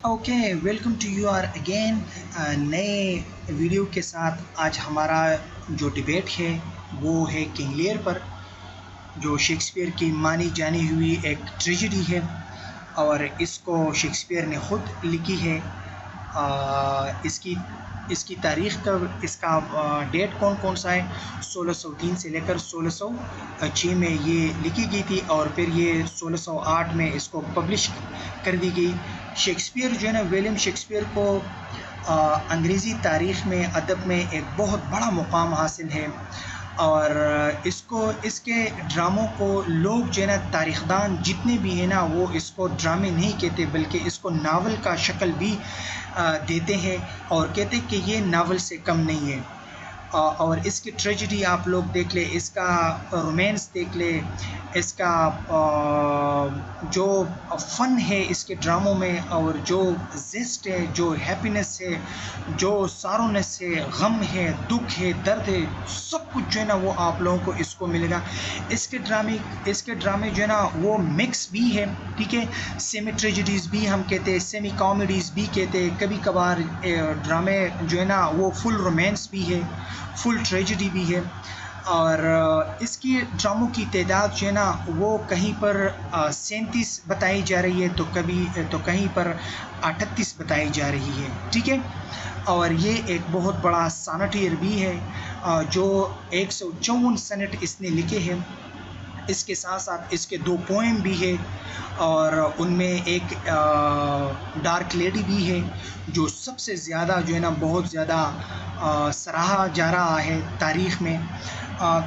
Okay, welcome to you are again नए video के साथ। आज हमारा जो डिबेट है वो है किंग लियर पर, जो शेक्सपियर की मानी जानी हुई एक ट्रेजेडी है और इसको शेक्सपियर ने ख़ुद लिखी है। इसकी इसकी तारीख़ कब, इसका डेट कौन कौन सा है। 1603 से लेकर 1606 में ये लिखी गई थी और फिर ये 1608 में इसको पब्लिश कर दी गई। शेक्सपियर जो है ना, विलियम शेक्सपियर को अंग्रेज़ी तारीख़ में, अदब में एक बहुत बड़ा मुकाम हासिल है और इसके ड्रामों को लोग जो है ना, तारीख़दान जितने भी हैं ना, वो इसको ड्रामे नहीं कहते बल्कि इसको नावल का शक्ल भी देते हैं और कहते हैं कि ये नावल से कम नहीं है। और इसकी ट्रेजेडी आप लोग देख ले, इसका रोमांस देख ले, इसका जो फ़न है इसके ड्रामों में, और जो ज़ेस्ट है, जो हैप्पीनेस है, जो सारोनेस है, गम है, दुख है, दर्द है, सब कुछ जो है ना वो आप लोगों को इसको मिलेगा। इसके ड्रामे जो है ना वो मिक्स भी है, ठीक है। सेमी ट्रेजेडीज़ भी हम कहते हैं, सेमी कॉमेडीज़ भी कहते हैं। कभी कभार ड्रामे जो है ना वो फुल रोमांस भी है, फुल ट्रेजेडी भी है। और इसकी ड्रामों की तादाद जो है ना वो कहीं पर 37 बताई जा रही है, तो कहीं पर 38 बताई जा रही है, ठीक है। और ये एक बहुत बड़ा सॉनेटियर भी है, जो 154 सॉनेट इसने लिखे हैं। इसके साथ साथ इसके 2 पोएम भी है और उनमें एक डार्क लेडी भी है जो सबसे ज़्यादा जो है ना बहुत ज़्यादा सराहा जा रहा है तारीख़ में।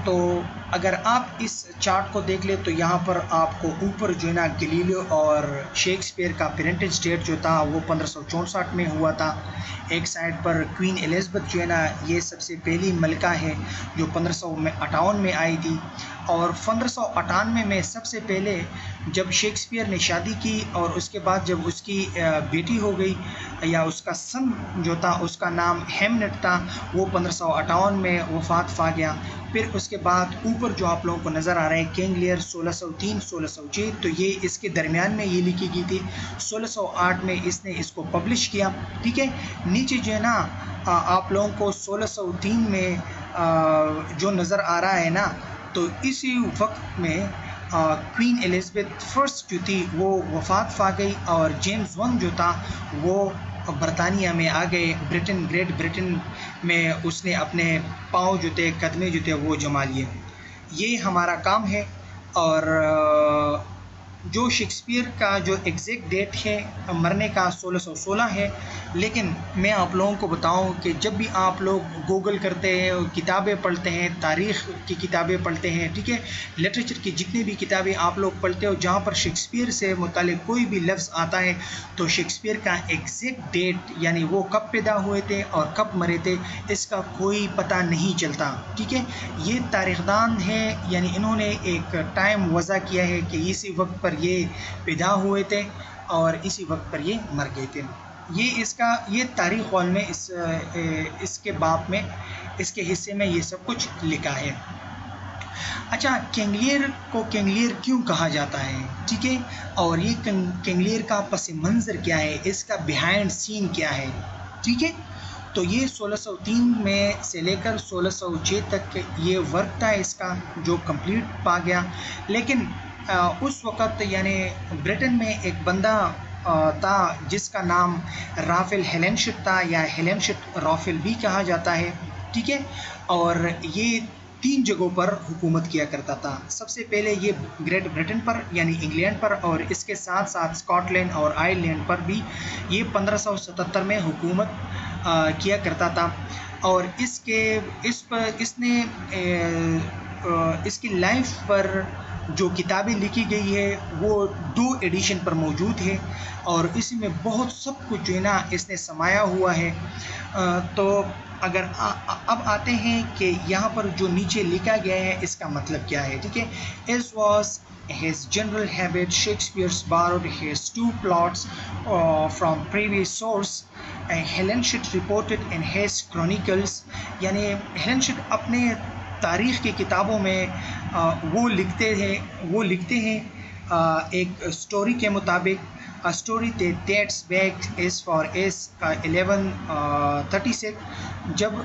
तो अगर आप इस चार्ट को देख ले तो यहाँ पर आपको ऊपर जो है ना गैलीलियो और शेक्सपियर का पेरेंटेज डेट जो था वो 1564 में हुआ था। एक साइड पर क्वीन एलिज़ाबेथ जो है ना, ये सबसे पहली मलिका है जो 1558 में आई थी। और 1598 में सबसे पहले जब शेक्सपियर ने शादी की और उसके बाद जब उसकी बेटी हो गई, या उसका सन जो था उसका नाम हेमनेट था, वो 1558 में वफ़ात पा गया। फिर उसके बाद ऊपर जो आप लोगों को नज़र आ रहा है किंग लियर 1603 1606, तो ये इसके दरमियान में ये लिखी गई थी। 1608 में इसने इसको पब्लिश किया, ठीक है। नीचे जो है ना आप लोगों को 1603 में जो नज़र आ रहा है ना, तो इसी वक्त में क्वीन एलिज़ाबेथ फर्स्ट जो थी वो वफ़ात पा गई और जेम्स वन जो था वो बरतानिया में आ गए। ग्रेट ब्रिटेन में उसने अपने पाँव जो थे, कदमे जो थे वो जमा लिए। ये हमारा काम है। और जो शेक्सपियर का जो एग्जैक्ट डेट है मरने का 1616 है, लेकिन मैं आप लोगों को बताऊं कि जब भी आप लोग गूगल करते हैं, किताबें पढ़ते हैं, तारीख़ की किताबें पढ़ते हैं, ठीक है, लिटरेचर की जितनी भी किताबें आप लोग पढ़ते हो जहां पर शेक्सपियर से मुताल्लिक़ कोई भी लफ्ज़ आता है तो शेक्सपियर का एग्जैक्ट डेट यानी वो कब पैदा हुए थे और कब मरे थे इसका कोई पता नहीं चलता, ठीक है। ये तारीख़दान है, यानी इन्होंने एक टाइम वज़ा किया है कि इसी वक्त पर ये पैदा हुए थे और इसी वक्त पर ये मर गए थे। ये तारीख़ वाल में इसके बाप में, इसके हिस्से में ये सब कुछ लिखा है। अच्छा, किंग लियर को किंग लियर क्यों कहा जाता है, ठीक है, और ये किंग लियर का पस मंज़र क्या है, इसका बिहाइंड सीन क्या है, ठीक है। तो ये 1603 में से लेकर 1606 तक ये वर्क था इसका जो कंप्लीट पा गया। लेकिन उस वक़्त यानी ब्रिटेन में एक बंदा था जिसका नाम राफेल हेलेनशिट था, या हेलेनशिट राफेल भी कहा जाता है, ठीक है। और ये 3 जगहों पर हुकूमत किया करता था। सबसे पहले ये ग्रेट ब्रिटेन पर यानी इंग्लैंड पर, और इसके साथ साथ स्कॉटलैंड और आयरलैंड पर भी ये 1577 में हुकूमत किया करता था। और इसकी लाइफ पर जो किताबें लिखी गई है वो 2 एडिशन पर मौजूद है और इसमें बहुत सब कुछ जो है ना इसने समाया हुआ है। तो अगर अब आते हैं कि यहाँ पर जो नीचे लिखा गया है इसका मतलब क्या है, ठीक है। As was his general habit, Shakespeare borrowed his 2 plots from previous source. Helenshit reported in his chronicles, यानी हेलेनशिट अपने तारीख़ की किताबों में वो लिखते हैं एक स्टोरी के मुताबिक a story that dates back as far as 1136 जब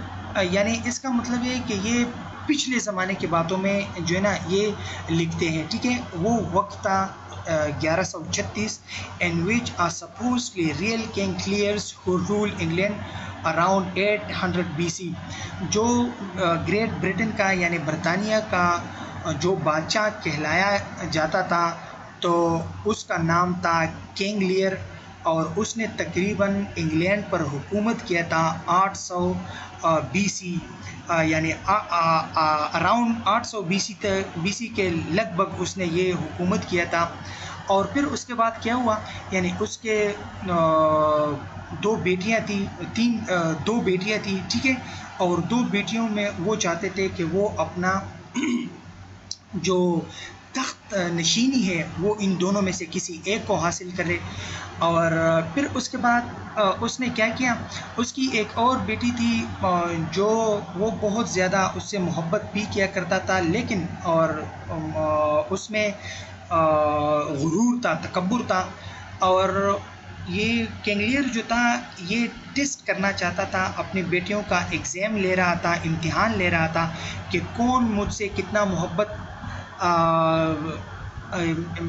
यानी इसका मतलब है कि ये पिछले ज़माने की बातों में जो है ना ये लिखते हैं, ठीक है। वो वक्त था 1136 in which a supposedly real king Clears who ruled England around 800 BC जो ग्रेट ब्रिटेन का यानी बरतानिया का जो बादशाह कहलाया जाता था तो उसका नाम था किंग लियर और उसने तकरीबन इंग्लैंड पर हुकूमत किया था 800 BC यानी अराउंड 800 BC के लगभग उसने ये हुकूमत किया था। और फिर उसके बाद क्या हुआ, यानी उसके दो बेटियां थी, ठीक है। और दो बेटियों में वो चाहते थे कि वो अपना जो तख्त नशीनी है वो इन दोनों में से किसी एक को हासिल करे। और फिर उसके बाद उसने क्या किया, उसकी एक और बेटी थी जो वो बहुत ज़्यादा उससे मोहब्बत भी किया करता था, लेकिन और उसमें गुरूर था, तकब्बुर था। और ये किंग लियर जो था ये टेस्ट करना चाहता था, अपनी बेटियों का एग्ज़ाम ले रहा था, इम्तिहान ले रहा था कि कौन मुझसे कितना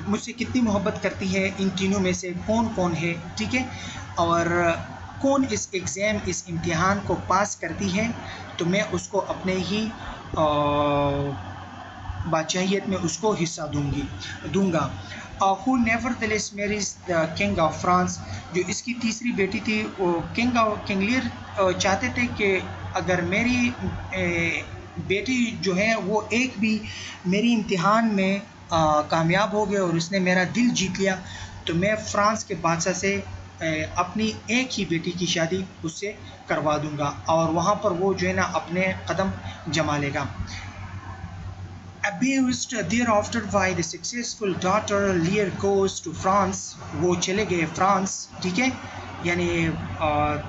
मुझसे कितनी मोहब्बत करती है, इन तीनों में से कौन कौन है, ठीक है। और कौन इस एग्ज़ाम इस इम्तिहान को पास करती है तो मैं उसको अपने ही बादशाहियत में उसको हिस्सा दूंगा। Who nevertheless marries the king of France, जो इसकी तीसरी बेटी थी, वो किंग लियर चाहते थे कि अगर मेरी बेटी जो है वो एक भी मेरी इम्तिहान में कामयाब हो गया और उसने मेरा दिल जीत लिया तो मैं फ्रांस के बादशाह से अपनी एक ही बेटी की शादी उससे करवा दूंगा और वहाँ पर वो जो है ना अपने कदम जमा लेगा। Abused thereafter by the successful daughter, Lear goes to France, वो चले गए फ्रांस, ठीक है। यानी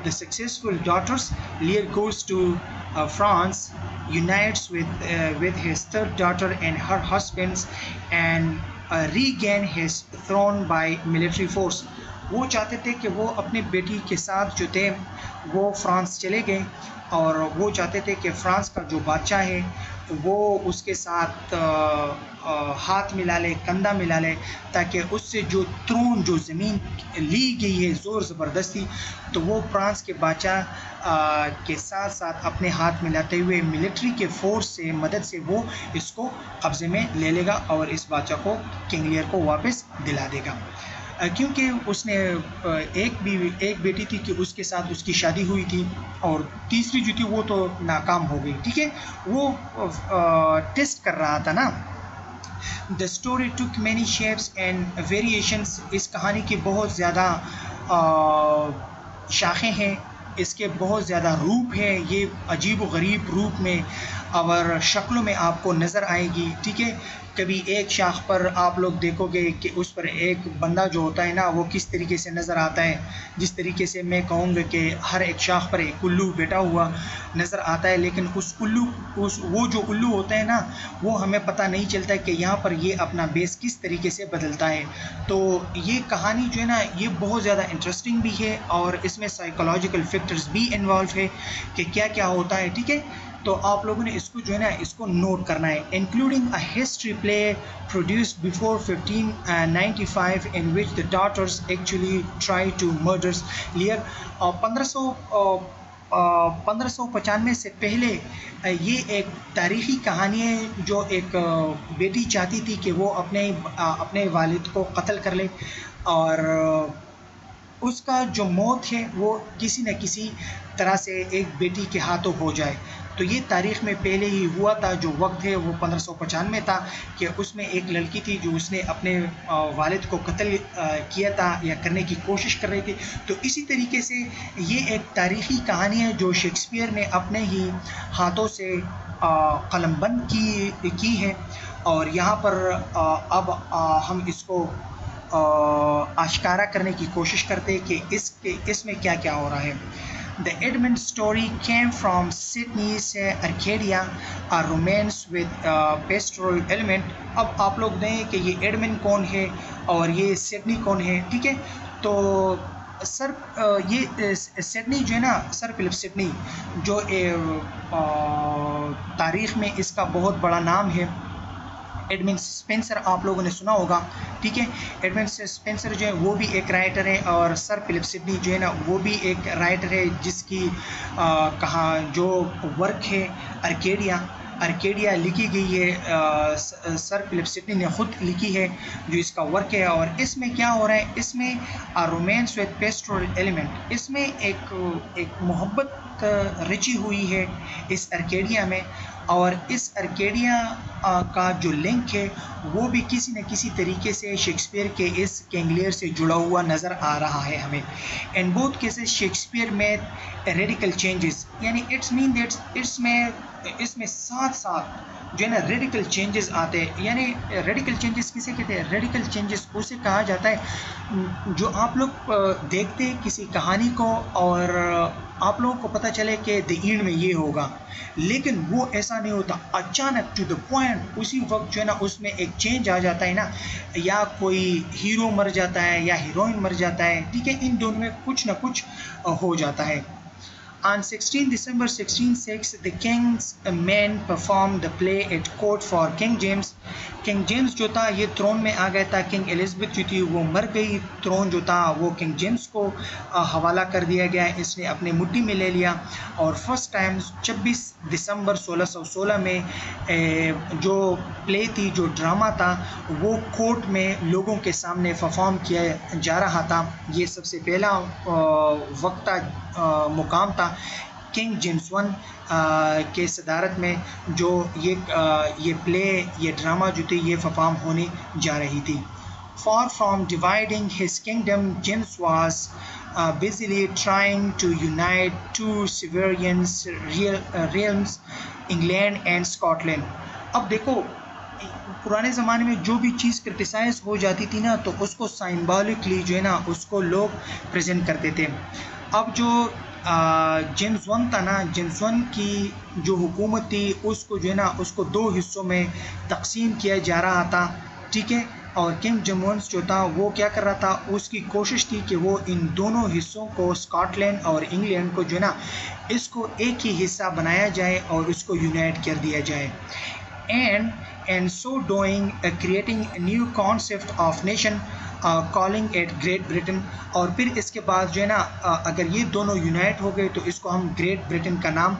the successful daughters, Lear goes to France, unites with his third daughter and her husbands and regain his throne by military force। वो चाहते थे कि वो अपनी बेटी के साथ जो थे वो फ्रांस चले गए और वो चाहते थे कि फ्रांस का जो बादशाह है वो उसके साथ हाथ मिला ले, कंधा मिला ले, ताकि उससे जो थ्रोन जो ज़मीन ली गई है ज़ोर ज़बरदस्ती तो वो फ्रांस के बादशाह के साथ साथ अपने हाथ मिलाते हुए मिलिट्री के फोर्स से मदद से वो इसको कब्ज़े में ले लेगा और इस बादशाह को किंग लियर को वापस दिला देगा। क्योंकि उसने एक बेटी थी कि उसके साथ उसकी शादी हुई थी और तीसरी जो थी वो तो नाकाम हो गई, ठीक है। वो टेस्ट कर रहा था ना। The story took many shapes and variations, इस कहानी की बहुत ज़्यादा शाखें हैं, इसके बहुत ज़्यादा रूप हैं, ये अजीब व गरीब रूप में और शक्लों में आपको नज़र आएगी, ठीक है। कभी एक शाख पर आप लोग देखोगे कि उस पर एक बंदा जो होता है ना वो किस तरीके से नज़र आता है, जिस तरीके से मैं कहूँगा कि हर एक शाख पर एक उल्लू बैठा हुआ नज़र आता है, लेकिन वो जो उल्लू होता है ना वो हमें पता नहीं चलता है कि यहाँ पर ये अपना बेस किस तरीके से बदलता है। तो ये कहानी जो है ना ये बहुत ज़्यादा इंटरेस्टिंग भी है और इसमें साइकोलॉजिकल फैक्टर्स भी इन्वॉल्व है कि क्या क्या होता है, ठीक है। तो आप लोगों ने इसको जो है ना इसको नोट करना है। Including a history play produced before 1595 in which the daughters actually try to murders Lear. 1595 से पहले ये एक तारीख़ी कहानी है जो एक बेटी चाहती थी कि वो अपने वालिद को कत्ल कर ले और उसका जो मौत है वो किसी न किसी तरह से एक बेटी के हाथों हो जाए। तो ये तारीख़ में पहले ही हुआ था, जो वक्त है वो 1595 था कि उसमें एक लड़की थी जो उसने अपने वालिद को कत्ल किया था या करने की कोशिश कर रही थी। तो इसी तरीके से ये एक तारीख़ी कहानी है जो शेक्सपियर ने अपने ही हाथों से कलमबंद की है और यहाँ पर अब हम इसको आश्कारा करने की कोशिश करते हैं कि इसमें क्या क्या हो रहा है। The Edmund story came from Sydney's Arcadia, a romance with pastoral element. अब आप लोग दें कि ये एडमंड कौन है और ये सिडनी कौन है, ठीक है। तो सर ये सिडनी जो है ना, सर फिलिप सिडनी, जो तारीख़ में इसका बहुत बड़ा नाम है। एडमंड स्पेंसर आप लोगों ने सुना होगा, ठीक है। एडमंड स्पेंसर जो है वो भी एक राइटर है, और सर फिलिप सिडनी जो है ना वो भी एक राइटर है, जिसकी जो वर्क है अर्केडिया लिखी गई है, सर फिलिप सिडनी ने ख़ुद लिखी है जो इसका वर्क है। और इसमें क्या हो रहा है, इसमें रोमांस विद पेस्टोरल एलिमेंट, इसमें एक मोहब्बत रची हुई है इस अर्केडिया में, और इस अर्केडिया का जो लिंक है वो भी किसी न किसी तरीके से शेक्सपियर के इस किंग लियर से जुड़ा हुआ नज़र आ रहा है हमें। इन बोथ केसेस शेक्सपियर में रेडिकल चेंजेस, यानी इट्स मीन दैट इसमें साथ साथ जो है ना रेडिकल चेंजेस आते हैं। यानी रेडिकल चेंजेस किसे कहते हैं? रेडिकल चेंजेस उसे कहा जाता है जो आप लोग देखते हैं किसी कहानी को और आप लोगों को पता चले कि द एंड में ये होगा, लेकिन वो ऐसा नहीं होता। अचानक टू द पॉइंट उसी वक्त जो है ना उसमें एक चेंज आ जाता है ना, या कोई हीरो मर जाता है या हीरोइन मर जाता है, ठीक है। इन दोनों में कुछ ना कुछ हो जाता है। On 16 December 1606, the king's men performed the play at court for King James. King James जो था ये थ्रोन में आ गया था। किंग एलिज़ाबेथ जो थी वो मर गई, थ्रोन जो था वो किंग जेम्स को हवाला कर दिया गया, इसने अपने मुट्ठी में ले लिया। और फर्स्ट टाइम 26 दिसंबर 1616 में जो प्ले थी, जो ड्रामा था, वो कोर्ट में लोगों के सामने परफॉर्म किया जा रहा था। ये सबसे पहला वक्त मुकाम था किंग जेम्स वन के सदारत में जो ये प्ले, ये ड्रामा जो थी ये परफॉर्म होने जा रही थी। Far from dividing his kingdom, James was busily trying to unite two sovereign realms, England and Scotland. अब देखो, पुराने ज़माने में जो भी चीज़ क्रिटिसाइज हो जाती थी ना, तो उसको सिंबॉलिकली जो है ना उसको लोग प्रेजेंट करते थे। अब जो जेम्स वन था ना, जेम्स वन की जो हुकूमत थी उसको जो है ना उसको दो हिस्सों में तकसीम किया जा रहा था, ठीक है। और किंग जेम्स जो था वो क्या कर रहा था, उसकी कोशिश थी कि वो इन दोनों हिस्सों को, स्कॉटलैंड और इंग्लैंड को जो है ना इसको एक ही हिस्सा बनाया जाए और उसको यूनाइट कर दिया जाए। and so doing creating a new concept of nation, calling it Great Britain। और फिर इसके बाद जो है ना अगर ये दोनों यूनाइट हो गए तो इसको हम ग्रेट ब्रिटेन का नाम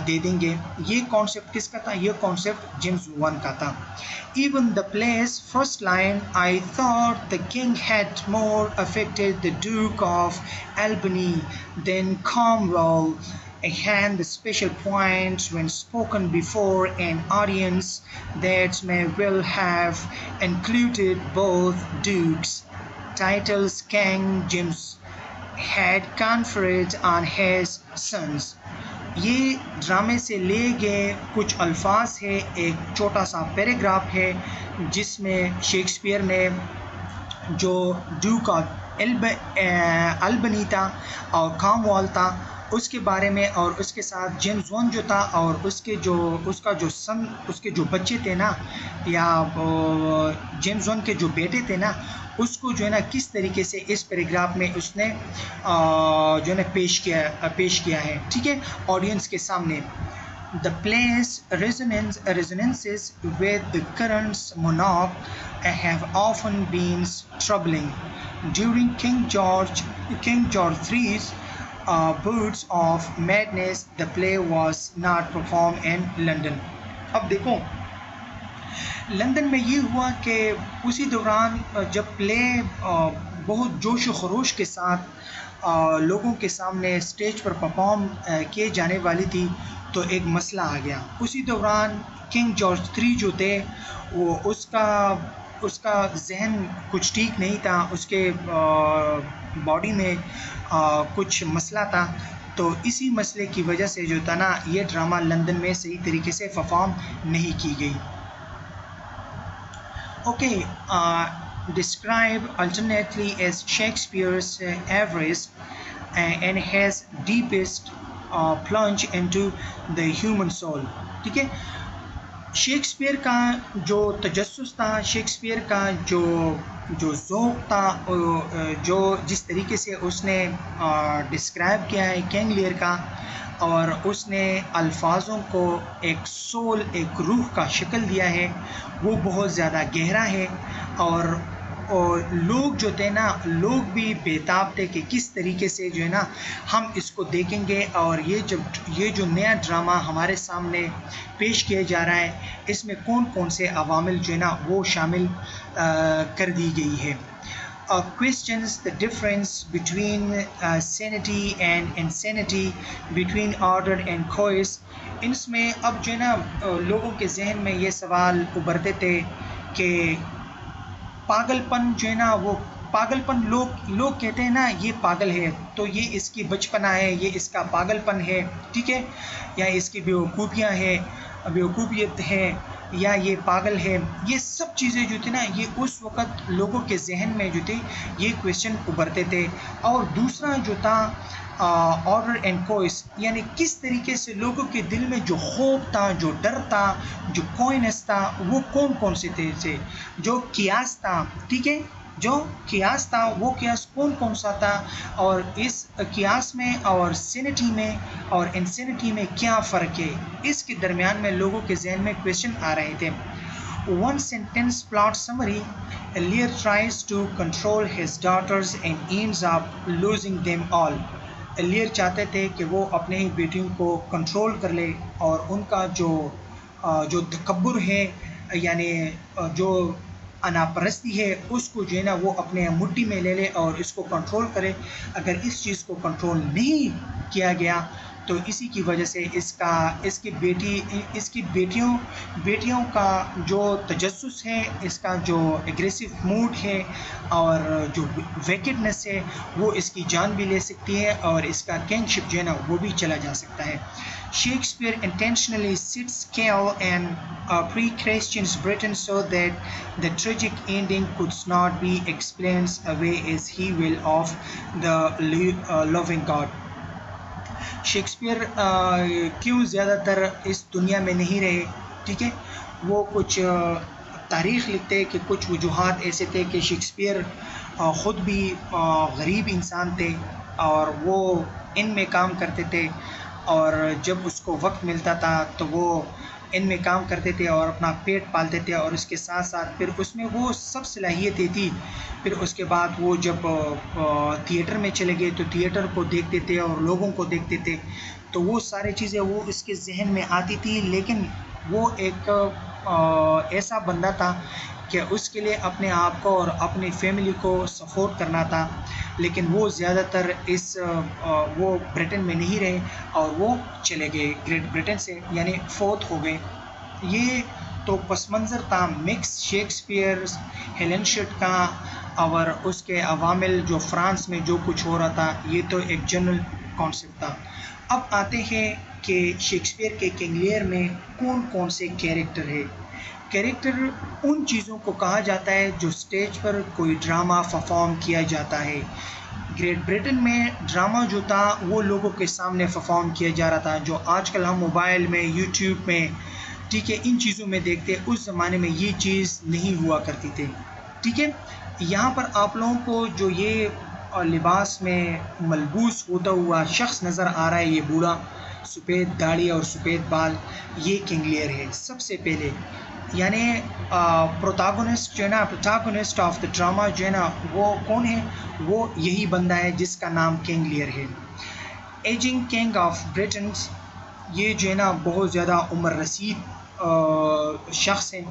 दे देंगे। ये कॉन्सेप्ट किसका था? ये कॉन्सेप्ट जेम्स वन का था। Even the play's first line, I thought the king had more affected the Duke of Albany than Cromwell, and the special points when spoken before an audience that may well have included both dukes. Titles King James had conferred on his sons. ये ड्रामे से ले गए कुछ अल्फाज है, एक छोटा सा पैराग्राफ है जिसमें शेक्सपियर ने जो ड्यूक ऑफ अल्बनी था और कॉर्नवाल था उसके बारे में, और उसके साथ जेम्स वन जो था और उसके जो बच्चे थे ना, या जेम्स वन के जो बेटे थे ना, उसको जो है ना किस तरीके से इस पैराग्राफ में उसने जो है ना पेश किया है, ठीक है, ऑडियंस के सामने। The play's resonances with the current monarch have often been troubling. During King George III's bouts of madness, the play was not performed in London. अब देखो, लंदन में ये हुआ कि उसी दौरान जब प्ले बहुत जोश व खरोश के साथ लोगों के सामने स्टेज पर परफॉर्म किए जाने वाली थी, तो एक मसला आ गया। उसी दौरान किंग जॉर्ज III जो थे वो उसका जहन कुछ ठीक नहीं था, उसके बॉडी में कुछ मसला था। तो इसी मसले की वजह से जो था ना ये ड्रामा लंदन में सही तरीके से परफॉर्म नहीं की गई। Okay, described alternately as Shakespeare's Avarice and has deepest plunge into the human soul। ठीक है, शेक्सपियर का जो तजस्सुस था, शेक्सपियर का जो ज़ौक़ था, जो जिस तरीके से उसने डिस्क्राइब किया है किंग लियर का, और उसने अल्फाजों को एक सोल, एक रूह का शक्ल दिया है, वो बहुत ज़्यादा गहरा है। और लोग जो थे ना, लोग भी बेताब थे कि किस तरीके से जो है ना हम इसको देखेंगे। और ये जो नया ड्रामा हमारे सामने पेश किया जा रहा है, इसमें कौन कौन से अवामिल जो है ना वो शामिल कर दी गई है। Questions the difference between sanity and insanity, between order and chaos। इसमें अब जो है ना लोगों के जहन में ये सवाल उभरते थे कि पागलपन जो है ना, वो पागलपन लोग कहते हैं ना ये पागल है, तो ये इसकी बचपना है, ये इसका पागलपन है, ठीक है, या इसकी बेवकूफ़ियत है, या ये पागल है। ये सब चीज़ें जो थी ना, ये उस वक़्त लोगों के जहन में जो थे ये क्वेश्चन उभरते थे। और दूसरा जो था ऑर्डर एंड कोइस, यानी किस तरीके से लोगों के दिल में जो खौफ था, जो डर था, जो कोइनस था, वो कौन कौन से थे। जो कियास था, ठीक है, जो कियास था वो कियास कौन कौन सा था, और इस कियास में और सैनिटी में और इंसैनिटी में क्या फ़र्क है, इसके दरमियान में लोगों के जहन में क्वेश्चन आ रहे थे। One sentence plot summary: Lear tries to control his daughters and ends up losing them all। लियर चाहते थे कि वो अपने ही बेटियों को कंट्रोल कर ले, और उनका जो तकब्बुर है, यानी जो अनापरस्ती है, उसको जो है ना वो अपने मुट्ठी में ले ले और इसको कंट्रोल करे। अगर इस चीज़ को कंट्रोल नहीं किया गया तो इसी की वजह से इसकी बेटियों का जो तजस्सुस है, इसका जो एग्रेसिव मूड है और जो विकेडनेस है, वो इसकी जान भी ले सकती है, और इसका किंगशिप जो है ना वो भी चला जा सकता है। Shakespeare intentionally sits Kel in pre-Christian Britain so that the tragic ending could not be explained away as he will of the loving God। Shakespeare क्यों ज़्यादातर इस दुनिया में नहीं रहे, ठीक है, वो कुछ तारीख़ लिखते हैं कि कुछ वजूहात ऐसे थे कि शेक्सपियर ख़ुद भी गरीब इंसान थे, और वो इनमें काम करते थे, और जब उसको वक्त मिलता था तो वो इनमें काम करते थे और अपना पेट पालते थे, और उसके साथ साथ फिर उसमें वो सब सलाहियतें थी। फिर उसके बाद वो जब थिएटर में चले गए तो थिएटर को देखते थे और लोगों को देखते थे, तो वो सारी चीज़ें वो इसके जहन में आती थी। लेकिन वो एक ऐसा बंदा था कि उसके लिए अपने आप को और अपनी फैमिली को सपोर्ट करना था, लेकिन वो ज़्यादातर वो ब्रिटेन में नहीं रहे और वो चले गए ग्रेट ब्रिटेन से, यानी फोर्थ हो गए। ये तो पस मंज़र था मिक्स शेक्सपियर हेलेनशट का और उसके अवामिल जो फ्रांस में जो कुछ हो रहा था, ये तो एक जनरल कॉन्सेप्ट था। अब आते हैं कि शेक्सपियर के किंग लियर में कौन कौन से कैरेक्टर है। कैरेक्टर उन चीज़ों को कहा जाता है जो स्टेज पर कोई ड्रामा परफॉर्म किया जाता है। ग्रेट ब्रिटेन में ड्रामा जो था वो लोगों के सामने परफॉर्म किया जा रहा था, जो आजकल हम मोबाइल में, यूट्यूब में, ठीक है, इन चीज़ों में देखते। उस ज़माने में ये चीज़ नहीं हुआ करती थी, ठीक है। यहाँ पर आप लोगों को जो ये लिबास में मलबूस होता हुआ शख्स नज़र आ रहा है, ये बूढ़ा, सफ़ेद दाढ़ी और सफ़ेद बाल, ये किंग लियर है सबसे पहले। यानी प्रोटैगनिस्ट जो है ना, प्रोटैगनिस्ट ऑफ द ड्रामा जो है ना, वो कौन है? वो यही बंदा है जिसका नाम किंग लियर है। एजिंग किंग ऑफ ब्रिटेन, ये जो है ना बहुत ज़्यादा उम्र रसीद शख्स है,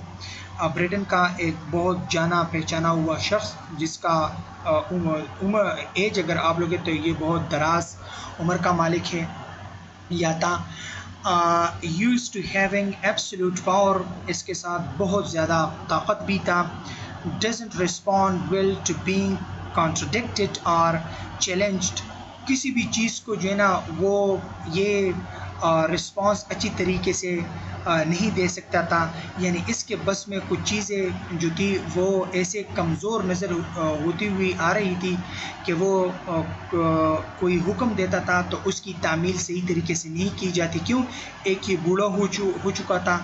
ब्रिटेन का एक बहुत जाना पहचाना हुआ शख्स, जिसका उम्र एज अगर आप लोगे तो ये बहुत दराज उम्र का मालिक है या था। used to having absolute power, इसके साथ बहुत ज़्यादा ताकत भी था। doesn't respond well to being contradicted or challenged, किसी भी चीज़ को जो है ना वो ये रिस्पॉन्स अच्छी तरीके से नहीं दे सकता था, यानी इसके बस में कुछ चीज़ें जो थी वो ऐसे कमज़ोर नज़र होती हुई आ रही थी कि वो कोई हुक्म देता था तो उसकी तामील सही तरीके से नहीं की जाती। क्यों? एक ये बूढ़ा हो चुका था,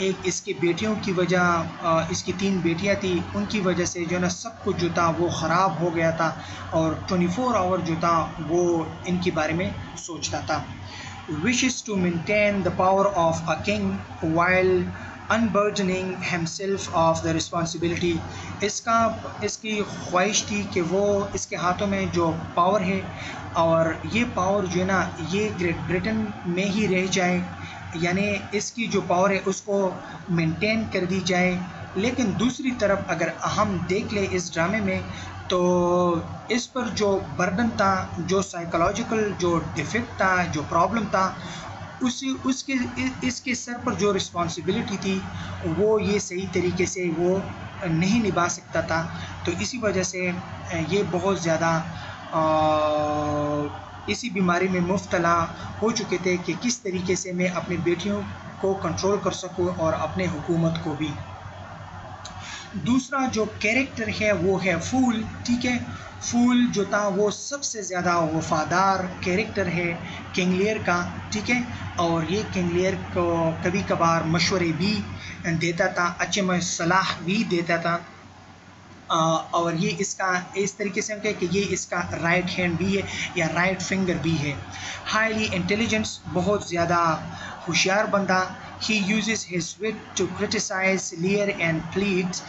एक इसकी बेटियों की वजह, इसकी 3 बेटियां थी, उनकी वजह से जो ना सब कुछ जो था वो ख़राब हो गया था और 24 आवर जो था वो इनके बारे में सोचता था। Wishes to maintain the power of a king while unburdening himself of the responsibility। इसकी ख्वाहिश थी कि वो इसके हाथों में जो पावर है और ये पावर जो है ना ये ग्रेट ब्रिटेन में ही रह जाए, यानी इसकी जो पावर है उसको मेंटेन कर दी जाए। लेकिन दूसरी तरफ अगर हम देख लें इस ड्रामे में तो इस पर जो बर्डन था, जो साइकोलॉजिकल जो डिफेक्ट था, जो प्रॉब्लम था, इसके सर पर जो रिस्पॉन्सिबिलिटी थी वो ये सही तरीके से वो नहीं निभा सकता था। तो इसी वजह से ये बहुत ज़्यादा इसी बीमारी में मुब्तला हो चुके थे कि किस तरीके से मैं अपनी बेटियों को कंट्रोल कर सकूं और अपने हुकूमत को भी। दूसरा जो कैरेक्टर है वो है फूल, ठीक है। फूल जो था वो सबसे ज़्यादा वफ़ादार कैरेक्टर है किंग लियर का, ठीक है। और ये किंग लियर को कभी कभार मशवरे भी देता था, अच्छे में सलाह भी देता था और ये इसका इस तरीके से कि ये इसका राइट हैंड भी है या राइट फिंगर भी है। हाईली इंटेलिजेंस, बहुत ज़्यादा होशियार बंदा। He uses his wit to criticize Lear and pleads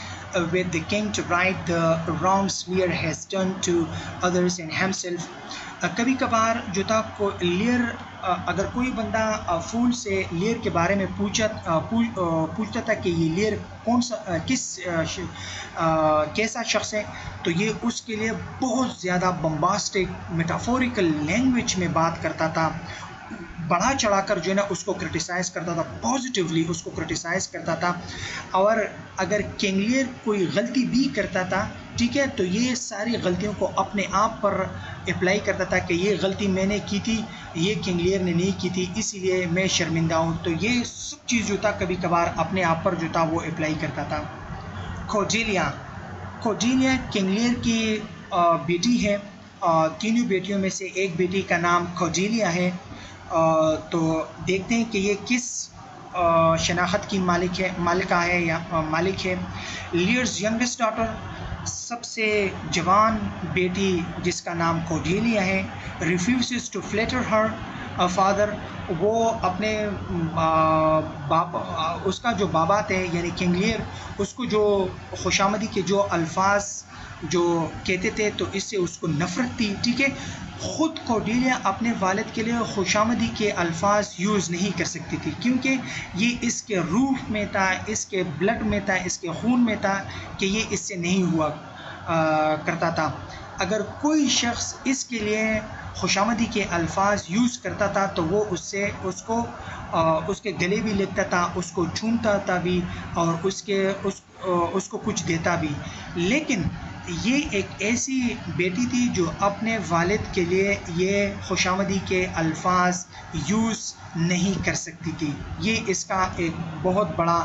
with the king to right the wrongs Lear has done to others and himself। कभी कभार जो था लियर, अगर कोई बंदा फूल से लियर के बारे में पूछता था कि ये लियर कौन सा कैसा शख्स है, तो ये उसके लिए बहुत ज़्यादा बम्बास्टिक मेटाफोरिकल लैंग्वेज में बात करता था, बढ़ा चढ़ाकर जो है ना उसको क्रिटिसाइज़ करता था, पॉजिटिवली उसको क्रिटिसाइज़ करता था। और अगर किंग लियर कोई गलती भी करता था, ठीक है, तो ये सारी गलतियों को अपने आप पर अप्लाई करता था कि ये गलती मैंने की थी, ये किंग लियर ने नहीं की थी, इसीलिए मैं शर्मिंदा हूँ। तो ये सब चीज़ जो था कभी कभार अपने आप पर जो था वो अप्लाई करता था। कोर्डेलिया किंग लियर की बेटी है, तीनों बेटियों में से एक बेटी का नाम कोर्डेलिया है। तो देखते हैं कि ये किस शनाख्त की मालिका है या मालिक है। लियर्स यंगेस्ट डॉटर, सबसे जवान बेटी जिसका नाम कोर्डेलिया है, रिफ्यूज़ेस टू फ्लेटर हर फादर, वो अपने उसका जो बाबा थे यानी किंग लियर, उसको जो खुशामदी के जो अल्फाज जो कहते थे तो इससे उसको नफ़रत थी, ठीक है। ख़ुद कोर्डेलिया अपने वालिद के लिए खुशामदी के अल्फाज यूज़ नहीं कर सकती थी क्योंकि ये इसके रूह में था, इसके ब्लड में था, इसके खून में था कि ये इससे नहीं हुआ करता था। अगर कोई शख्स इसके लिए खुशामदी के अल्फाज यूज़ करता था तो वो उसके गले भी लगता था, उसको चूमता था भी और उसको कुछ देता भी। लेकिन ये एक ऐसी बेटी थी जो अपने वालिद के लिए ये खुशामदी के अल्फाज यूज़ नहीं कर सकती थी। ये इसका एक बहुत बड़ा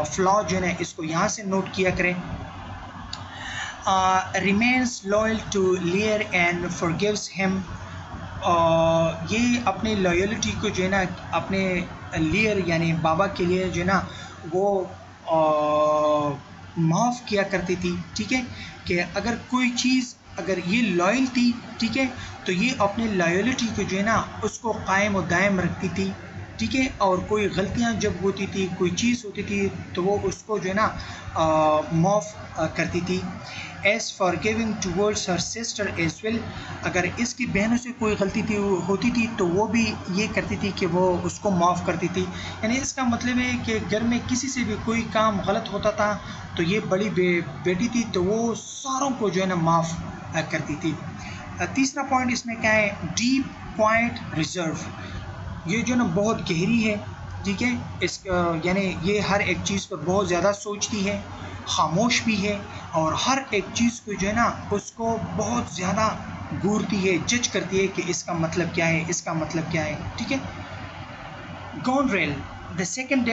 फ्लॉ जो है इसको यहाँ से नोट किया करें। remains loyal to Lear and forgives him। ये अपनी लॉयल्टी को जो है ना अपने लियर यानी बाबा के लिए जो है ना वो माफ़ किया करती थी, ठीक है। कि अगर कोई चीज़ अगर ये लॉयल थी, ठीक है, तो ये अपनी लॉयल्टी को जो है ना उसको कायम और दायम रखती थी, ठीक है। और कोई गलतियां जब होती थी, कोई चीज़ होती थी तो वो उसको जो है ना माफ़ करती थी। As for giving towards her sister as well, अगर इसकी बहनों से कोई गलती होती थी तो वो भी ये करती थी कि वो उसको माफ़ करती थी। यानी इसका मतलब है कि घर में किसी से भी कोई काम गलत होता था तो ये बड़ी बेटी थी तो वो सारों को जो है ना माफ़ करती थी। तीसरा पॉइंट इसमें क्या है, डीप क्वाइट रिजर्व, ये जो ना बहुत गहरी है, ठीक है। इस यानी ये हर एक चीज़ पर बहुत ज़्यादा सोचती है, खामोश भी है और हर एक चीज़ को जो है ना उसको बहुत ज़्यादा घूरती है, जज करती है कि इसका मतलब क्या है, इसका मतलब क्या है, ठीक है। Goneril, the second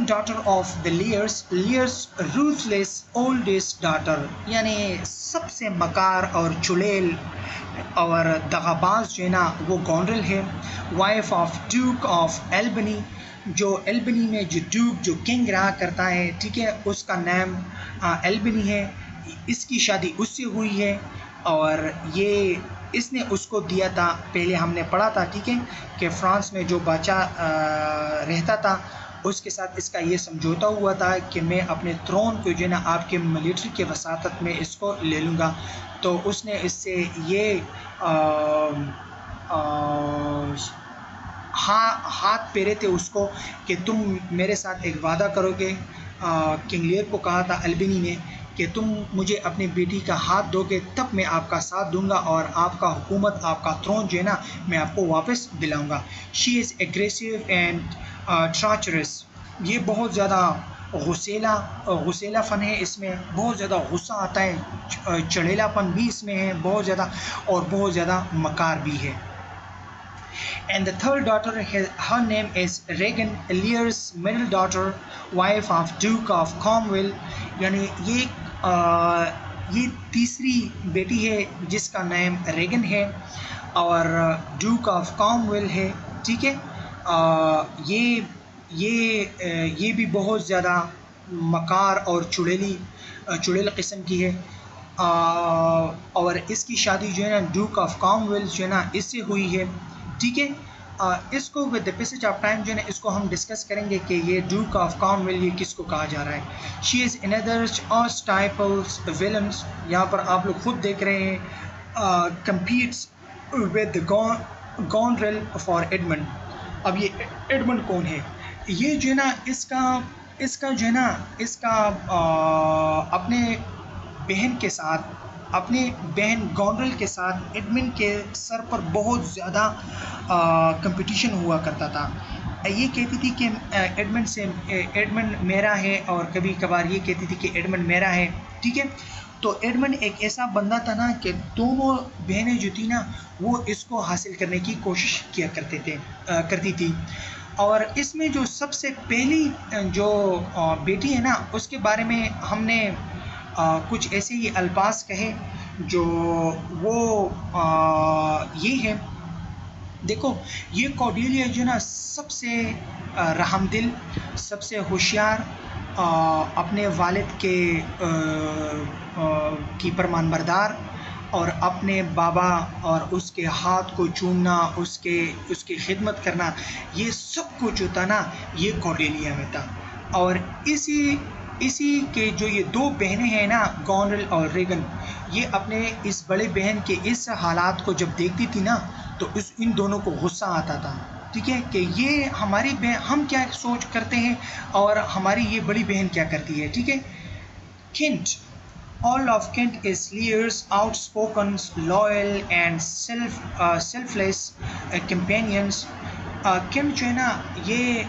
daughter of the Lear's ruthless oldest daughter, यानी सबसे मकार और चुड़ैल और दगाबाज जो है ना वो गोनरिल है। Wife of Duke of Albany, जो एल्बनी में जो ड्यूक जो किंग रहा करता है, ठीक है, उसका नाम एल्बनी है। इसकी शादी उससे हुई है और ये इसने उसको दिया था, पहले हमने पढ़ा था, ठीक है, कि फ्रांस में जो बादशाह रहता था उसके साथ इसका ये समझौता हुआ था कि मैं अपने थ्रोन को जो है ना आपके मिलिट्री के वसातत में इसको ले लूँगा। तो उसने इससे ये हाथ फेरे थे उसको कि तुम मेरे साथ एक वादा करोगे। किंग लियर को कहा था एल्बनी ने कि तुम मुझे अपनी बेटी का हाथ दोगे तब मैं आपका साथ दूंगा और आपका हुकूमत, आपका थ्रोन जो है ना मैं आपको वापस दिलाऊंगा। शी इज़ एग्रेसिव एंड ट्राचरस, ये बहुत ज़्यादा गुस्सेलापन है इसमें, बहुत ज़्यादा गुस्सा आता है, चढ़ेलापन भी इसमें है बहुत ज़्यादा, और बहुत ज़्यादा मकार भी है। And the third daughter, her name is Regan, Lear's middle daughter, wife of Duke of Cornwall, यानी ये तीसरी बेटी है जिसका नाम रेगन है और ड्यूक ऑफ कॉर्नवॉल है, ठीक है। ये भी बहुत ज़्यादा मकार और चुड़ैल किस्म की है और इसकी शादी जो है ना ड्यूक ऑफ कॉर्नवॉल जो है ना इससे हुई है, ठीक है। इसको with the passage of time जो है ना इसको हम डिस्कस करेंगे कि ये ड्यूक ऑफ कॉर्नवॉल ये किसको कहा जा रहा है। शी इज़ अनदर आर्चटाइपल्स विलन्स, यहाँ पर आप लोग खुद देख रहे हैं, कम्पीट्स विद गोनरिल फॉर एडमंड। अब ये एडमंड कौन है? ये जो है ना इसका जो है ना इसका अपने बहन के साथ, अपने बहन गोनरिल के साथ एडमंड के सर पर बहुत ज़्यादा कंपटीशन हुआ करता था। ये कहती थी कि एडमंड मेरा है और कभी कभार ये कहती थी कि एडमंड मेरा है, ठीक है। तो एडमंड एक ऐसा बंदा था ना कि दोनों बहनें जो थी ना वो इसको हासिल करने की कोशिश किया करती थी। और इसमें जो सबसे पहली जो बेटी है ना उसके बारे में हमने कुछ ऐसे ही अल्फाज कहे जो वो ये है, देखो ये कॉर्डेलिया जो ना सबसे रहमदिल, सबसे होशियार, अपने वालिद के की फरमानबरदार और अपने बाबा और उसके हाथ को चूमना, उसकी खिदमत करना, ये सब कुछ जो था ना ये कॉर्डेलिया में था। और इसी के जो ये दो बहनें हैं ना गोनरिल और रेगन, ये अपने इस बड़े बहन के इस हालात को जब देखती थी ना तो इन दोनों को गुस्सा आता था, ठीक है, कि ये हमारी बहन, हम क्या सोच करते हैं और हमारी ये बड़ी बहन क्या करती है, ठीक है। Kent, all of Kent is Lear's outspoken, loyal and selfless companions. Kent जो है ना ये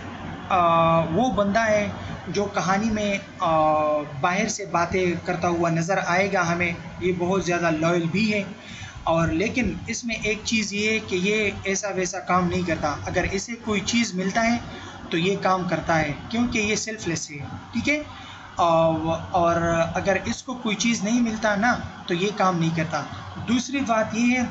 वो बंदा है जो कहानी में बाहर से बातें करता हुआ नज़र आएगा हमें, ये बहुत ज़्यादा लॉयल भी है। और लेकिन इसमें एक चीज़ ये है कि ये ऐसा वैसा काम नहीं करता, अगर इसे कोई चीज़ मिलता है तो ये काम करता है क्योंकि ये सेल्फलेस है, ठीक है। और अगर इसको कोई चीज़ नहीं मिलता ना तो ये काम नहीं करता। दूसरी बात ये है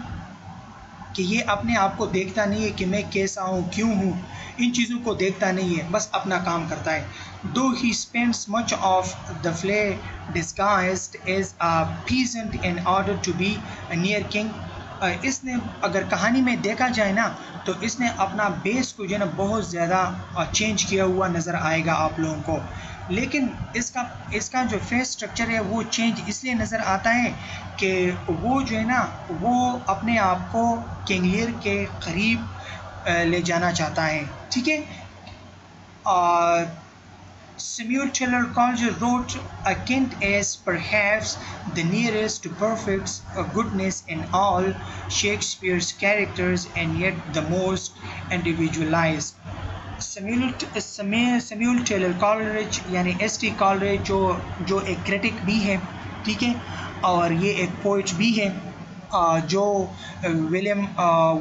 कि ये अपने आप को देखता नहीं है कि मैं कैसा हूँ, क्यों हूँ, इन चीज़ों को देखता नहीं है, बस अपना काम करता है। Though he spends much of the play disguised as a peasant in order to be a near king, इसने अगर कहानी में देखा जाए ना तो इसने अपना बेस को जो है ना बहुत ज़्यादा चेंज किया हुआ नज़र आएगा आप लोगों को, लेकिन इसका जो फेस स्ट्रक्चर है वो चेंज इसलिए नज़र आता है कि वो जो है ना वो अपने आप को किंग लियर के करीब ले जाना चाहता है, ठीक है। Samuel Taylor Coleridge wrote Kent as perhaps the nearest to perfect goodness in all Shakespeare's characters and yet the most individualized. Samuel Taylor Coleridge यानी S.T. Coleridge जो एक क्रिटिक भी है, ठीक है, और ये एक पोइट भी है जो विलियम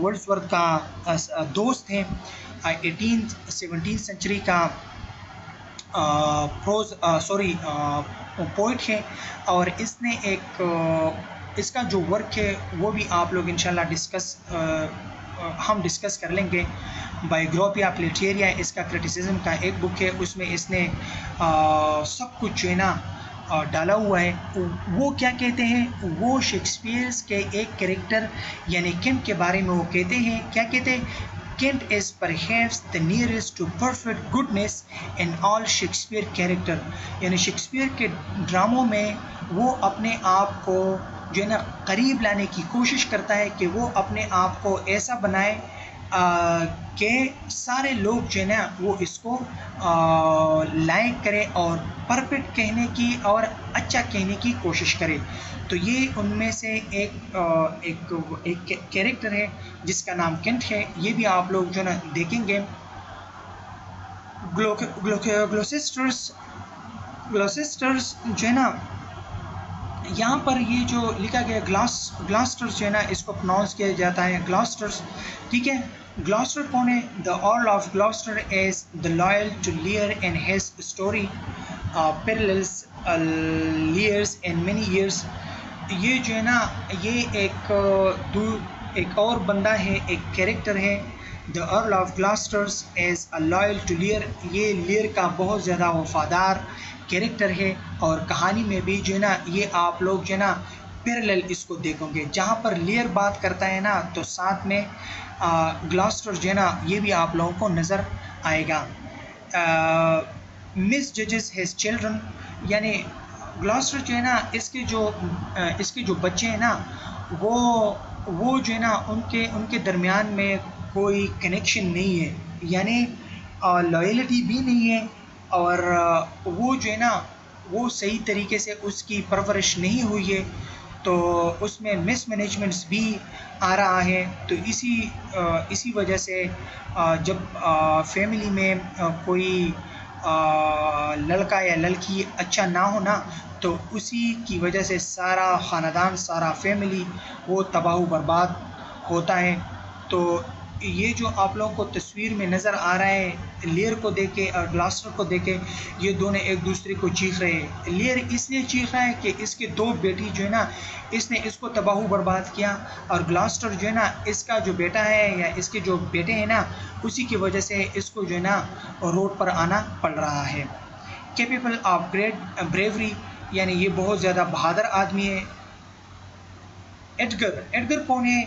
वर्ड्सवर्थ का दोस्त है। 17th सेंचुरी का पोइट है, और इसने इसका जो वर्क है वो भी आप लोग इंशाल्लाह हम डिस्कस कर लेंगे। बायोग्राफी ऑफ लिटरेरिया इसका क्रिटिसिज्म का एक बुक है, उसमें इसने सब कुछ जो है ना डाला हुआ है। वो क्या कहते हैं, वो शेक्सपियर के एक कैरेक्टर यानी केंट के बारे में वो कहते हैं, क्या कहते हैं, Kent is perhaps the nearest to perfect goodness in all Shakespeare character। यानी शेक्सपियर के ड्रामों में वो अपने आप को जो है ना करीब लाने की कोशिश करता है कि वो अपने आप को ऐसा बनाए कि सारे लोग जो है ना वो इसको लाइक करें और परफेक्ट कहने की और अच्छा कहने की कोशिश करें। तो ये उनमें से एक कैरेक्टर है जिसका नाम केंट है। ये भी आप लोग जो ना देखेंगे। ग्लॉसेस्टर्स जो है ना, यहाँ पर ये जो लिखा गया ग्लॉस्टर्स जो है ना इसको प्रोनाउंस किया जाता है ग्लॉस्टर्स, ठीक है। ग्लॉस्टर कौन है? The earl of Gloucester is the loyal to Lear in his story parallels Lear's in many years. ये जो है ना ये एक और बंदा है, एक कैरेक्टर है। The earl of Gloucester's is a loyal to Lear. ये लियर का बहुत ज़्यादा वफादार कैरेक्टर है, और कहानी में भी जो है ना ये आप लोग जो है ना पैरेलल इसको देखोगे, जहाँ पर लियर बात करता है ना तो साथ में ग्लॉस्टर जो है ना ये भी आप लोगों को नज़र आएगा। मिस जजेस हिज चिल्ड्रन, यानी ग्लॉस्टर जो है ना इसके जो बच्चे हैं ना वो जो है ना उनके दरमियान में कोई कनेक्शन नहीं है, यानी लॉयल्टी भी नहीं है, और वो जो है ना वो सही तरीके से उसकी परवरिश नहीं हुई है, तो उसमें मिसमैनेजमेंट्स भी आ रहा है। तो इसी वजह से जब फैमिली में कोई लड़का या लड़की अच्छा ना हो ना, तो उसी की वजह से सारा ख़ानदान, सारा फैमिली वो तबाह बर्बाद होता है। तो ये जो आप लोगों को तस्वीर में नज़र आ रहा है, लियर को देखे और ग्लॉस्टर को देखे, ये दोनों एक दूसरे को चीख रहे हैं। लियर इसलिए चीख रहा है कि इसके दो बेटी जो है ना इसने इसको तबाह बर्बाद किया, और ग्लॉस्टर जो है ना इसका जो बेटा है या इसके जो बेटे हैं ना उसी की वजह से इसको जो है ना रोड पर आना पड़ रहा है। कैपेबल ऑफ ग्रेट ब्रेवरी, यानी ये बहुत ज़्यादा बहादुर आदमी है। एडगर कौन है?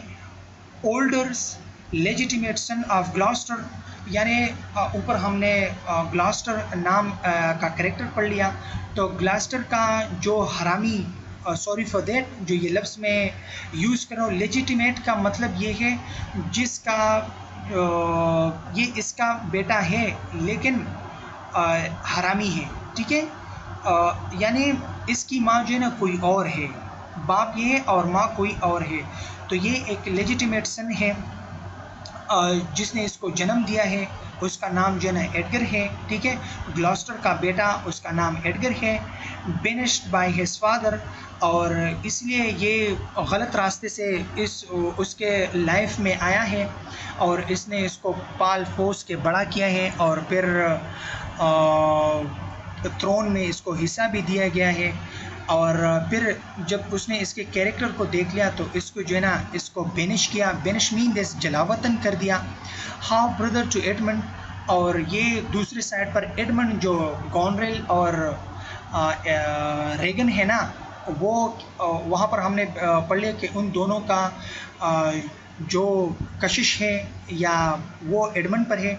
ओल्डर्स लेजिटिमेट सन ऑफ ग्लॉस्टर, यानी ऊपर हमने ग्लॉस्टर नाम का कैरेक्टर पढ़ लिया, तो ग्लॉस्टर का जो हरामी, सॉरी फॉर देट, जो ये लफ्ज़ में यूज़ करो, लेजिटिमेट का मतलब ये है जिसका ये इसका बेटा है लेकिन हरामी है, ठीक है। यानी इसकी माँ जो है ना कोई और है, बाप ये है और माँ कोई और है, तो ये एक लेजिटिमेट सन है जिसने इसको जन्म दिया है। उसका नाम जो है ना एडगर है, ठीक है। ग्लॉस्टर का बेटा, उसका नाम एडगर है। बेनिश्ड बाय हिज फादर, और इसलिए ये गलत रास्ते से उसके लाइफ में आया है, और इसने इसको पाल पोस के बड़ा किया है, और फिर थ्रोन में इसको हिस्सा भी दिया गया है। और फिर जब उसने इसके कैरेक्टर को देख लिया तो इसको जो है ना इसको बेनिश किया। बेनिश मीन दिस, जलावतन कर दिया। हाफ ब्रदर टू एडमंड, और ये दूसरे साइड पर एडमंड जो गॉनरेल और रेगन है ना, वो वहाँ पर हमने पढ़ लिया कि उन दोनों का जो कशिश है या वो एडमंड पर है,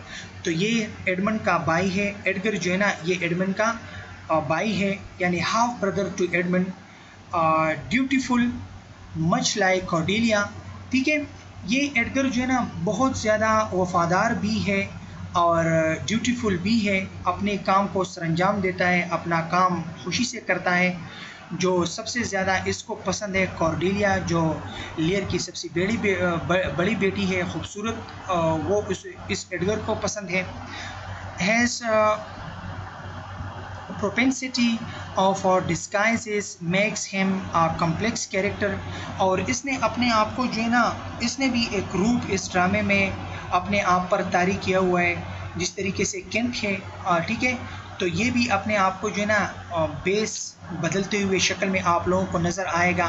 तो ये एडमंड का भाई है। एडगर जो है ना ये एडमंड का भाई है, यानी half brother to Edmund. Dutiful much like Cordelia, ठीक है। ये एडगर जो है ना बहुत ज़्यादा वफादार भी है और ड्यूटीफुल भी है, अपने काम को सरंजाम देता है, अपना काम खुशी से करता है। जो सबसे ज़्यादा इसको पसंद है कॉर्डेलिया, जो लियर की सबसे बड़ी बेटी है, खूबसूरत, वो इस एडगर को पसंद है। Has propensity of disguises makes him a complex character, और इसने अपने आप को जो है ना इसने भी एक रूप इस ड्रामे में अपने आप पर तारी किया हुआ है, जिस तरीके से केंट है, ठीक है, तो ये भी अपने आप को जो है ना बेस बदलते हुए शक्ल में आप लोगों को नज़र आएगा।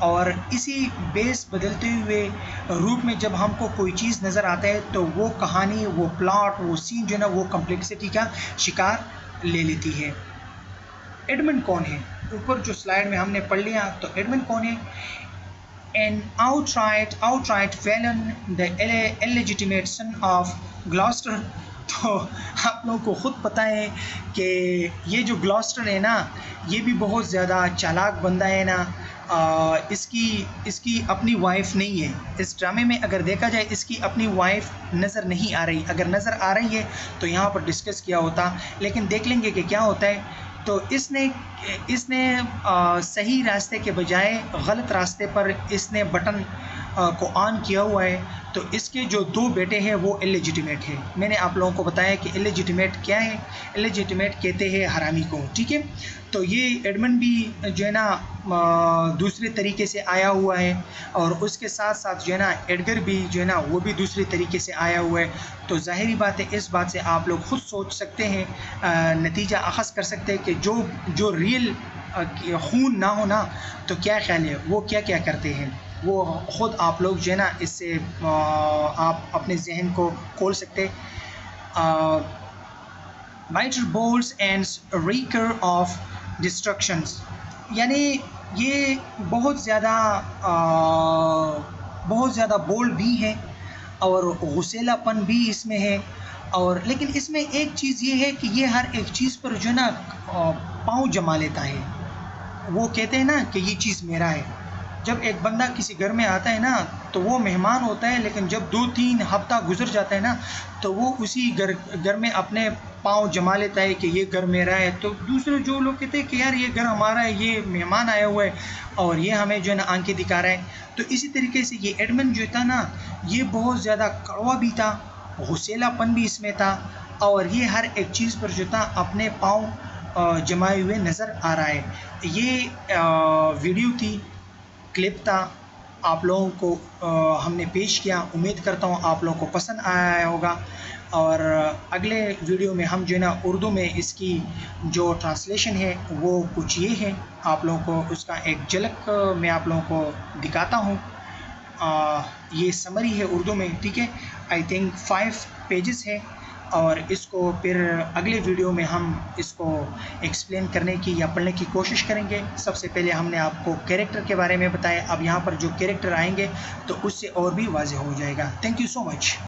और इसी बेस बदलते हुए रूप में जब हमको कोई चीज़ नज़र आता है तो वो कहानी, वो प्लॉट, वो सीन जो है ना वो कम्प्लेक्सिटी का शिकार ले लेती है। एडमंड कौन है? ऊपर जो स्लाइड में हमने पढ़ लिया, तो एडमंड कौन है? An outright villain, the illegitimate son of Gloucester। तो आप लोगों को ख़ुद पता है कि ये जो ग्लॉस्टर है ना, ये भी बहुत ज़्यादा चालाक बंदा है ना। इसकी अपनी वाइफ नहीं है। इस ड्रामे में अगर देखा जाए इसकी अपनी वाइफ नज़र नहीं आ रही। अगर नज़र आ रही है तो यहाँ पर डिस्कस किया होता, लेकिन देख लेंगे कि क्या होता है। तो इसने सही रास्ते के बजाय गलत रास्ते पर इसने बटन को ऑन किया हुआ है। तो इसके जो 2 बेटे हैं वो इलेजिटिमेट है। मैंने आप लोगों को बताया कि इलेजिटिमेट क्या है। इलेजिटिमेट कहते हैं हरामी को, ठीक है। तो ये एडमंड भी जो है ना दूसरे तरीके से आया हुआ है, और उसके साथ साथ जो है ना एडगर भी जो है ना वो भी दूसरे तरीके से आया हुआ है। तो ज़ाहिरी बात है, इस बात से आप लोग खुद सोच सकते हैं, नतीजा अख़ज़ कर सकते हैं कि जो रियल खून ना हो ना, तो क्या ख्याल है वो क्या क्या करते हैं, वो ख़ुद आप लोग जो है ना इससे आप अपने जहन को खोल सकते। Bitter bowls and wrecker of destructions, यानी ये बहुत ज़्यादा बोल्ड भी है और गुस्सेलापन भी इसमें है। और लेकिन इसमें एक चीज़ ये है कि ये हर एक चीज़ पर जो है ना पाँव जमा लेता है। वो कहते हैं ना कि ये चीज़ मेरा है। जब एक बंदा किसी घर में आता है ना, तो वो मेहमान होता है, लेकिन जब 2-3 हफ्ता गुजर जाता है ना, तो वो उसी घर में अपने पाँव जमा लेता है कि ये घर मेरा है। तो दूसरे जो लोग कहते हैं कि यार ये घर हमारा है, ये मेहमान आया हुआ है और ये हमें जो है ना आंखें दिखा रहा है। तो इसी तरीके से ये एडमंड जो था ना, ये बहुत ज़्यादा कड़वा भी था, गुस्सेलापन भी इसमें था, और ये हर एक चीज़ पर जो था अपने पाँव जमाए हुए नज़र आ रहा है। ये वीडियो थी, क्लिप था, आप लोगों को हमने पेश किया। उम्मीद करता हूँ आप लोगों को पसंद आया होगा। और अगले वीडियो में हम जो है ना उर्दू में इसकी जो ट्रांसलेशन है वो कुछ ये है, आप लोगों को उसका एक झलक मैं आप लोगों को दिखाता हूँ। ये समरी है उर्दू में, ठीक है। आई थिंक 5 पेजेस है, और इसको फिर अगले वीडियो में हम इसको एक्सप्लेन करने की या पढ़ने की कोशिश करेंगे। सबसे पहले हमने आपको कैरेक्टर के बारे में बताया, अब यहाँ पर जो कैरेक्टर आएंगे तो उससे और भी वाज़ेह हो जाएगा। Thank you so much.